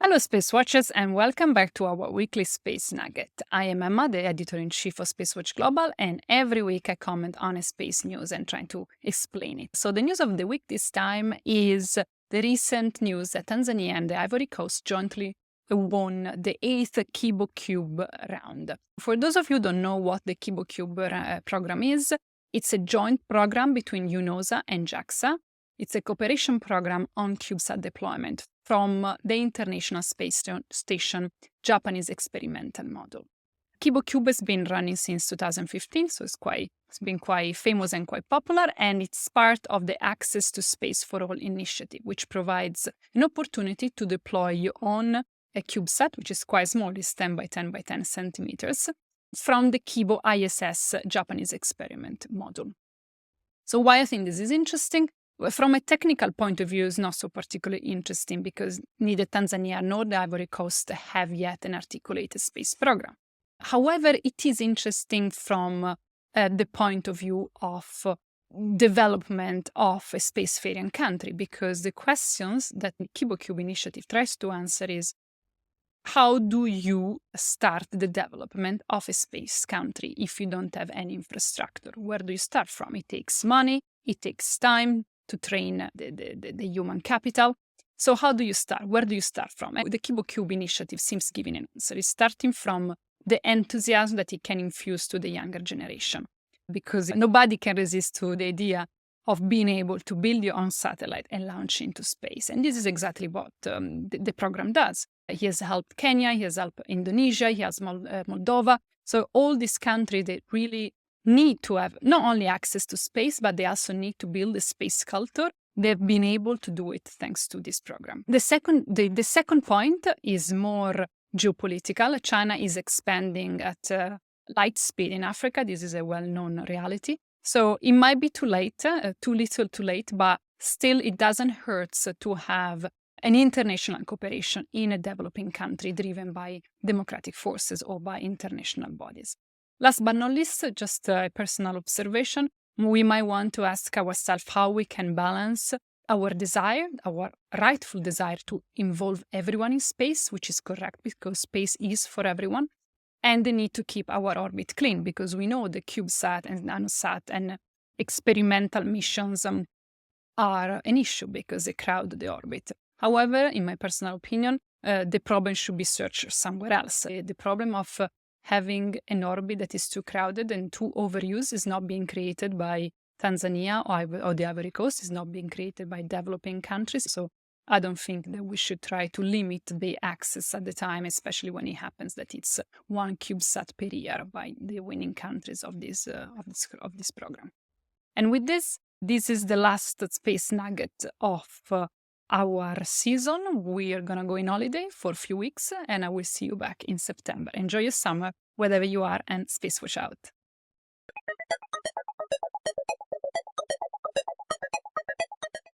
Hello, Space Watchers, and welcome back to our weekly Space Nugget. I am Emma, the editor-in-chief of SpaceWatch.Global, and every week I comment on a space news and try to explain it. So the news of the week this time is the recent news that Tanzania and the Ivory Coast jointly won the 8th KiboCUBE round. For those of you who don't know what the KiboCUBE program is, it's a joint program between UNOSA and JAXA. It's a cooperation program on CubeSat deployment from the International Space Station Japanese experimental model. KiboCUBE has been running since 2015, so it's been quite famous and quite popular, and it's part of the Access to Space for All initiative, which provides an opportunity to deploy on a CubeSat, which is quite small, it's 10 by 10 by 10 centimeters, from the Kibo ISS Japanese experiment model. So why I think this is interesting? From a technical point of view, it's not so particularly interesting because neither Tanzania nor the Ivory Coast have yet an articulated space program. However, it is interesting from the point of view of development of a spacefaring country, because the questions that the KiboCUBE initiative tries to answer is, how do you start the development of a space country if you don't have any infrastructure? Where do you start from? It takes money, it takes time to train the human capital. So how do you start? Where do you start from? The KiboCUBE initiative seems giving an answer. It's starting from the enthusiasm that it can infuse to the younger generation, because nobody can resist to the idea of being able to build your own satellite and launch into space. And this is exactly what the program does. He has helped Kenya, he has helped Indonesia, he has Moldova. So all these countries that really need to have not only access to space, but they also need to build a space culture. They've been able to do it thanks to this program. The second point is more geopolitical. China is expanding at light speed in Africa. This is a well-known reality. So it might be too late, too little too late, but still it doesn't hurt to have an international cooperation in a developing country driven by democratic forces or by international bodies. Last but not least, just a personal observation, we might want to ask ourselves how we can balance our desire, our rightful desire to involve everyone in space, which is correct because space is for everyone, and the need to keep our orbit clean, because we know the CubeSat and NanoSat and experimental missions are an issue because they crowd the orbit. However, in my personal opinion, the problem should be searched somewhere else. The problem of having an orbit that is too crowded and too overused is not being created by Tanzania or the Ivory Coast, is not being created by developing countries. So I don't think that we should try to limit the access at the time, especially when it happens that it's one CubeSat per year by the winning countries of this program. And with this is the last space nugget of our season. We are going to go in holiday for a few weeks, and I will see you back in September. Enjoy your summer, wherever you are, and Space Watch out.